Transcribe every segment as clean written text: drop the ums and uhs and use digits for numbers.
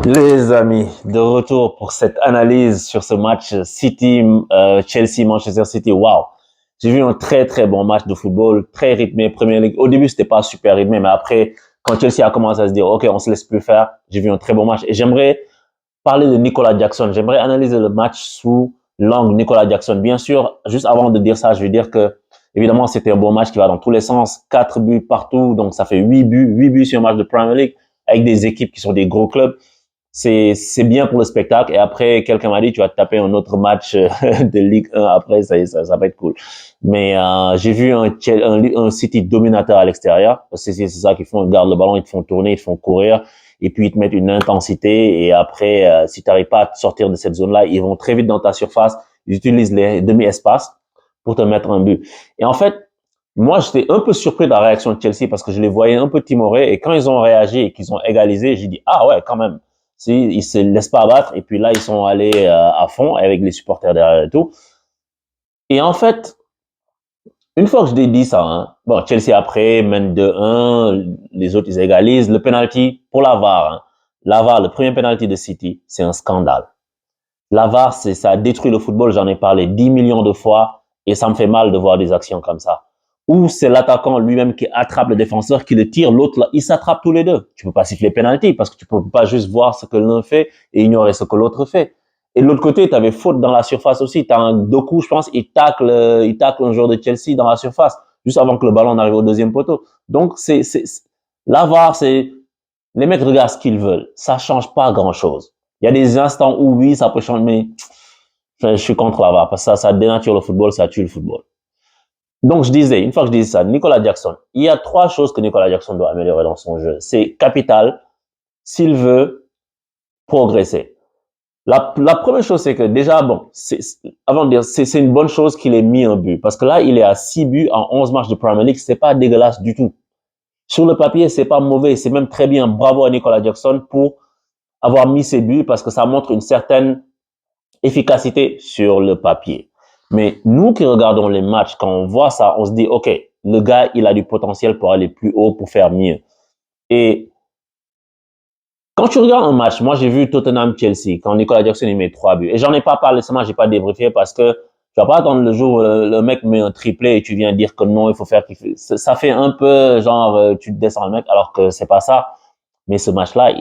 Les amis, de retour pour cette analyse sur ce match City, Chelsea, Manchester City. Waouh! J'ai vu un très très bon match de football, très rythmé, Premier League. Au début, c'était pas super rythmé, mais après, quand Chelsea a commencé à se dire, OK, on se laisse plus faire, j'ai vu un très bon match. Et j'aimerais parler de Nicolas Jackson. J'aimerais analyser le match sous l'angle Nicolas Jackson. Bien sûr, juste avant de dire ça, je vais dire que, évidemment, c'était un bon match qui va dans tous les sens. 4 buts partout, donc ça fait 8 buts sur un match de Premier League avec des équipes qui sont des gros clubs. C'est bien pour le spectacle. Et après, quelqu'un m'a dit, tu vas te taper un autre match de Ligue 1 après, ça va être cool. Mais j'ai vu un City dominateur à l'extérieur. C'est ça qu'ils font, ils gardent le ballon, ils te font tourner, ils te font courir. Et puis, ils te mettent une intensité. Et après, si tu n'arrives pas à te sortir de cette zone-là, ils vont très vite dans ta surface. Ils utilisent les demi-espaces pour te mettre un but. Et en fait, moi, j'étais un peu surpris de la réaction de Chelsea parce que je les voyais un peu timorés. Et quand ils ont réagi et qu'ils ont égalisé, j'ai dit, ah ouais, quand même. Si, ils se laissent pas abattre. Et puis là, ils sont allés à fond avec les supporters derrière et tout. Et en fait, une fois que je t'ai dit ça, hein, bon, Chelsea après mène 2-1, les autres ils égalisent. Le penalty pour la VAR, hein, la VAR, le premier penalty de City, c'est un scandale. La VAR, ça a détruit le football, j'en ai parlé 10 millions de fois et ça me fait mal de voir des actions comme ça. Ou c'est l'attaquant lui-même qui attrape le défenseur, qui le tire, l'autre, ils s'attrapent tous les deux. Tu peux pas siffler penalty parce que tu peux pas juste voir ce que l'un fait et ignorer ce que l'autre fait. Et de l'autre côté, tu avais faute dans la surface aussi. Tu as un Doku, je pense, il tacle un joueur de Chelsea dans la surface, juste avant que le ballon n'arrive au deuxième poteau. Donc, la VAR, les mecs regardent ce qu'ils veulent. Ça change pas grand-chose. Il y a des instants où oui, ça peut changer, mais je suis contre la VAR parce que ça dénature le football, ça tue le football. Donc, je disais, une fois que je disais ça, Nicolas Jackson, il y a 3 choses que Nicolas Jackson doit améliorer dans son jeu. C'est capital s'il veut progresser. La première chose, c'est que déjà, bon, avant de dire, c'est une bonne chose qu'il ait mis un but. Parce que là, il est à 6 buts en 11 matchs de Premier League. C'est pas dégueulasse du tout. Sur le papier, c'est pas mauvais. C'est même très bien. Bravo à Nicolas Jackson pour avoir mis ses buts parce que ça montre une certaine efficacité sur le papier. Mais nous qui regardons les matchs, quand on voit ça, on se dit, OK, le gars, il a du potentiel pour aller plus haut, pour faire mieux. Et quand tu regardes un match, moi j'ai vu Tottenham-Chelsea, quand Nicolas Jackson il met 3 buts. Et j'en ai pas parlé, seulement j'ai pas débriefé parce que tu vas pas attendre le jour où le mec met un triplé et tu viens dire que non, il faut faire qu'il fait. Ça fait un peu genre tu descends le mec alors que c'est pas ça. Mais ce match-là,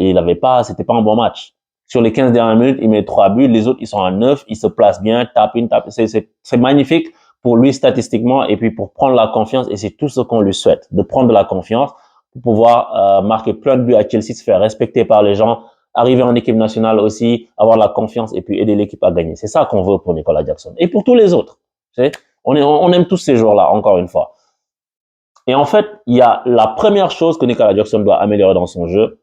c'était pas un bon match. Sur les 15 dernières minutes, il met 3 buts, les autres ils sont à 9, ils se placent bien, tape. C'est magnifique pour lui statistiquement et puis pour prendre la confiance et c'est tout ce qu'on lui souhaite, de prendre de la confiance pour pouvoir marquer plein de buts à Chelsea, se faire respecter par les gens, arriver en équipe nationale aussi, avoir la confiance et puis aider l'équipe à gagner. C'est ça qu'on veut pour Nicolas Jackson et pour tous les autres. On aime tous ces joueurs-là, encore une fois. Et en fait, il y a la première chose que Nicolas Jackson doit améliorer dans son jeu,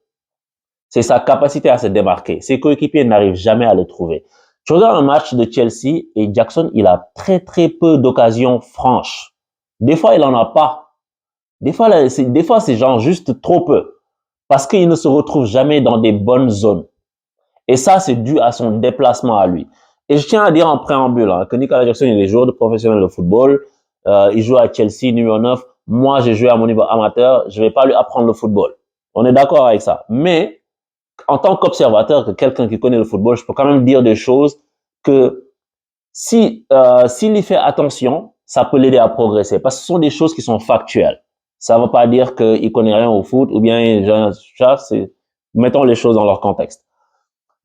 c'est sa capacité à se démarquer. Ses coéquipiers n'arrivent jamais à le trouver. Tu regardes un match de Chelsea et Jackson, il a très très peu d'occasions franches. Des fois, il en a pas. Des fois, c'est genre juste trop peu. Parce qu'il ne se retrouve jamais dans des bonnes zones. Et ça, c'est dû à son déplacement à lui. Et je tiens à dire en préambule hein, que Nicolas Jackson, il est joueur de professionnel de football. Il joue à Chelsea, numéro 9. Moi, j'ai joué à mon niveau amateur. Je vais pas lui apprendre le football. On est d'accord avec ça. Mais en tant qu'observateur, que quelqu'un qui connaît le football, je peux quand même dire des choses que s'il y fait attention, ça peut l'aider à progresser. Parce que ce sont des choses qui sont factuelles. Ça ne veut pas dire qu'il connaît rien au foot ou bien, mettons les choses dans leur contexte.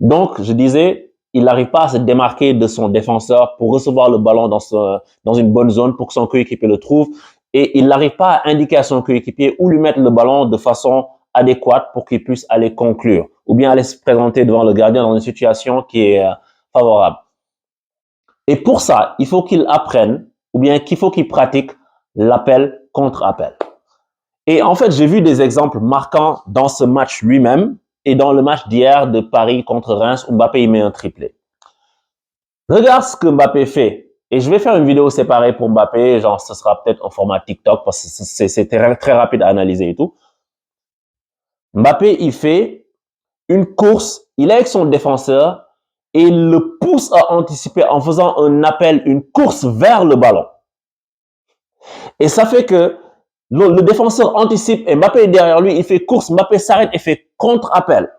Donc, je disais, il n'arrive pas à se démarquer de son défenseur pour recevoir le ballon dans une bonne zone pour que son coéquipier le trouve. Et il n'arrive pas à indiquer à son coéquipier où lui mettre le ballon de façon adéquate pour qu'il puisse aller conclure ou bien aller se présenter devant le gardien dans une situation qui est favorable. Et pour ça, il faut qu'il apprenne ou bien qu'il faut qu'il pratique l'appel contre appel. Et en fait, j'ai vu des exemples marquants dans ce match lui-même et dans le match d'hier de Paris contre Reims où Mbappé il met un triplé. Regarde ce que Mbappé fait. Et je vais faire une vidéo séparée pour Mbappé, genre ce sera peut-être en format TikTok parce que c'est très, très rapide à analyser et tout. Mbappé, il fait une course, il est avec son défenseur et il le pousse à anticiper en faisant un appel, une course vers le ballon. Et ça fait que le défenseur anticipe et Mbappé est derrière lui, il fait course, Mbappé s'arrête et fait contre-appel.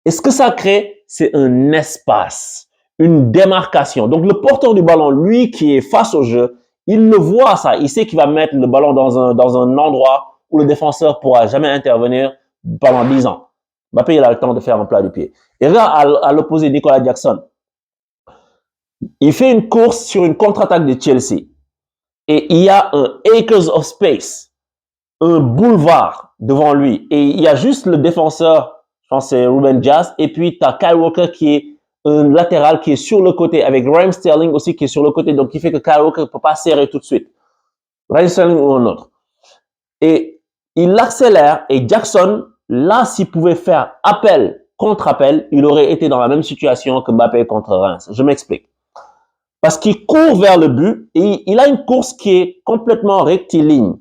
Et ce que ça crée, c'est un espace, une démarcation. Donc, le porteur du ballon, lui qui est face au jeu, il le voit ça. Il sait qu'il va mettre le ballon dans un endroit où le défenseur pourra jamais intervenir pendant 10 ans. Mbappé, il a le temps de faire un plat du pied. Et regarde à l'opposé, Nicolas Jackson. Il fait une course sur une contre-attaque de Chelsea. Et il y a un acres of space, un boulevard devant lui. Et il y a juste le défenseur, je pense que c'est Ruben Dias, et puis tu as Kyle Walker qui est un latéral qui est sur le côté, avec Raheem Sterling aussi qui est sur le côté, donc qui fait que Kyle Walker ne peut pas serrer tout de suite. Raheem Sterling ou un autre. Et il accélère, et Jackson, là, s'il pouvait faire appel, contre-appel, il aurait été dans la même situation que Mbappé contre Reims. Je m'explique. Parce qu'il court vers le but et il a une course qui est complètement rectiligne.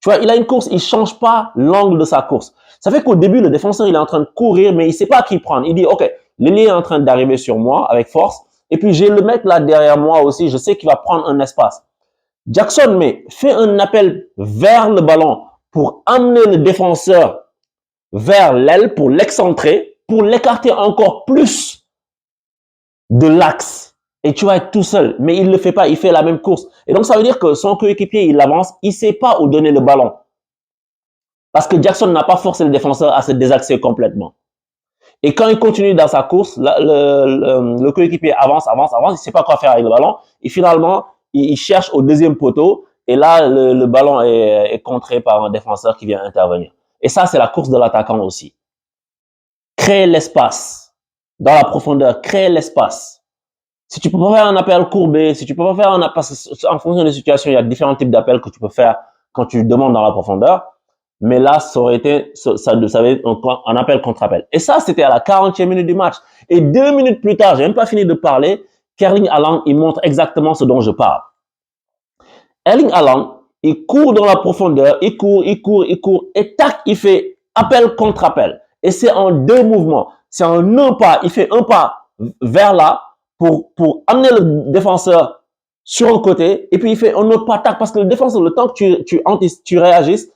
Tu vois, il a une course, il change pas l'angle de sa course. Ça fait qu'au début, le défenseur, il est en train de courir, mais il sait pas qui prendre. Il dit, OK, l'ailier est en train d'arriver sur moi avec force. Et puis, j'ai le mec là derrière moi aussi. Je sais qu'il va prendre un espace. Jackson, mais fait un appel vers le ballon pour amener le défenseur vers l'aile, pour l'excentrer, pour l'écarter encore plus de l'axe. Et tu vas être tout seul. Mais il ne le fait pas, il fait la même course. Et donc, ça veut dire que son coéquipier, il avance, il ne sait pas où donner le ballon. Parce que Jackson n'a pas forcé le défenseur à se désaxer complètement. Et quand il continue dans sa course, le coéquipier avance, il ne sait pas quoi faire avec le ballon. Et finalement, il cherche au deuxième poteau. Et là, le ballon est contré par un défenseur qui vient intervenir. Et ça, c'est la course de l'attaquant aussi. Créer l'espace. Dans la profondeur, créer l'espace. Si tu peux pas faire un appel courbé, si tu peux pas faire un appel, parce qu'en fonction des situations, il y a différents types d'appels que tu peux faire quand tu demandes dans la profondeur. Mais là, ça aurait été, ça avait été un appel contre appel. Et ça, c'était à la 40e minute du match. Et 2 minutes plus tard, j'ai même pas fini de parler, Erling Haaland, il montre exactement ce dont je parle. Erling Haaland, il court dans la profondeur, il court, et tac, il fait appel contre appel. Et c'est en 2 mouvements. C'est en un pas. Il fait un pas vers là, pour amener le défenseur sur un côté, et puis il fait un autre pas tac, parce que le défenseur, le temps que tu réagisses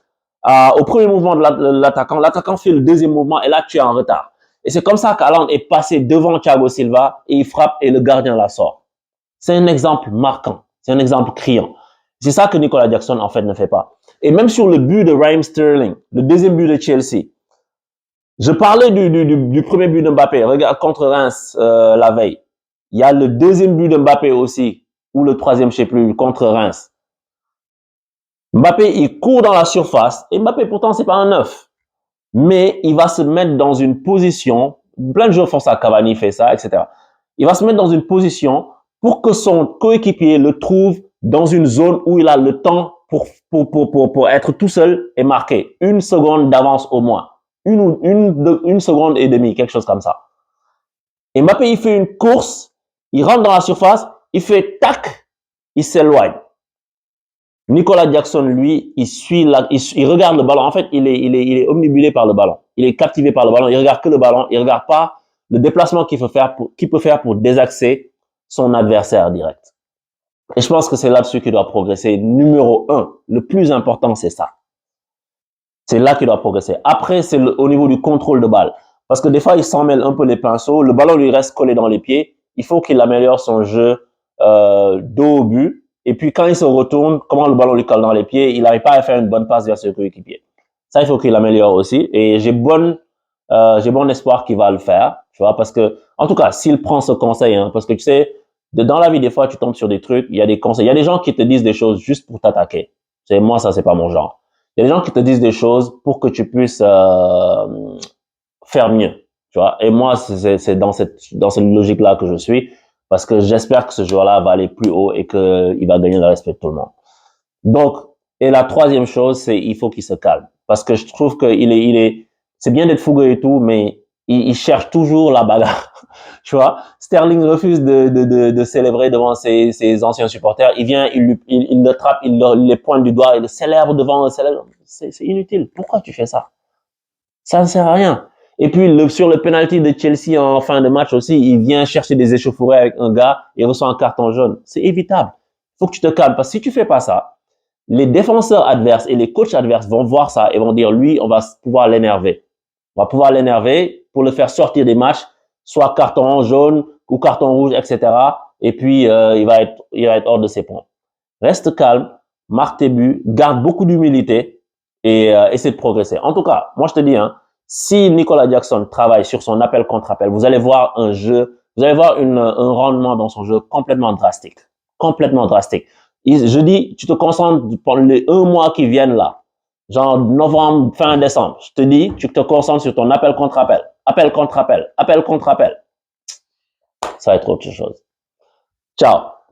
au premier mouvement de l'attaquant fait le deuxième mouvement, et là tu es en retard. Et c'est comme ça qu'Haaland est passé devant Thiago Silva, et il frappe, et le gardien la sort. C'est un exemple marquant, c'est un exemple criant. C'est ça que Nicolas Jackson, en fait, ne fait pas. Et même sur le but de Raheem Sterling, le deuxième but de Chelsea, je parlais du premier but de Mbappé, regarde, contre Reims la veille. Il y a le deuxième but de Mbappé aussi, ou le troisième, je sais plus, contre Reims. Mbappé, il court dans la surface, et Mbappé, pourtant, c'est pas un neuf. Mais il va se mettre dans une position, plein de joueurs font ça, Cavani fait ça, etc. Il va se mettre dans une position pour que son coéquipier le trouve dans une zone où il a le temps pour être tout seul et marquer. 1 seconde d'avance au moins. Une seconde et demie, quelque chose comme ça. Et Mbappé, il fait une course, il rentre dans la surface, il fait tac, il s'éloigne. Nicolas Jackson, lui, il regarde le ballon. En fait, il est omnibulé par le ballon. Il est captivé par le ballon. Il regarde que le ballon. Il regarde pas le déplacement qu'il peut faire pour désaxer son adversaire direct. Et je pense que c'est là-dessus qu'il doit progresser. Numéro 1, le plus important, c'est ça. C'est là qu'il doit progresser. Après, c'est au niveau du contrôle de balle. Parce que des fois, il s'en mêle un peu les pinceaux. Le ballon lui reste collé dans les pieds. Il faut qu'il améliore son jeu dos au but. Et puis, quand il se retourne, comment le ballon lui colle dans les pieds, il n'arrive pas à faire une bonne passe vers ses coéquipiers. Ça, il faut qu'il améliore aussi. Et j'ai bon espoir qu'il va le faire. Tu vois, parce que, en tout cas, s'il prend ce conseil, hein, parce que tu sais, dans la vie, des fois, tu tombes sur des trucs, il y a des conseils. Il y a des gens qui te disent des choses juste pour t'attaquer. Moi, ça, c'est pas mon genre. Il y a des gens qui te disent des choses pour que tu puisses faire mieux, tu vois. Et moi, c'est dans cette logique-là que je suis, parce que j'espère que ce joueur-là va aller plus haut et qu'il va gagner le respect de tout le monde. Donc, et la troisième chose, c'est il faut qu'il se calme, parce que je trouve que c'est bien d'être fougueux et tout, mais il cherche toujours la bagarre. Tu vois, Sterling refuse de célébrer devant ses anciens supporters. Il vient, il le trappe, il les pointe du doigt, il le célèbre devant. C'est inutile. Pourquoi tu fais ça? Ça ne sert à rien. Et puis sur le penalty de Chelsea en fin de match aussi, il vient chercher des échauffourées avec un gars et reçoit un carton jaune. C'est évitable. Il faut que tu te calmes, parce que si tu fais pas ça, les défenseurs adverses et les coachs adverses vont voir ça et vont dire, lui, on va pouvoir l'énerver. On va pouvoir l'énerver. pour le faire sortir des matchs, soit carton jaune ou carton rouge, etc. Et puis, il va être hors de ses pompes. Reste calme, marque tes buts, garde beaucoup d'humilité et essaie de progresser. En tout cas, moi, je te dis, hein, si Nicolas Jackson travaille sur son appel contre appel, vous allez voir un jeu, vous allez voir un rendement dans son jeu complètement drastique. Complètement drastique. Je dis, tu te concentres pendant les 1 mois qui viennent là, genre novembre, fin décembre. Je te dis, tu te concentres sur ton appel contre appel, appel contre appel, appel contre appel. Ça va être autre chose. Ciao.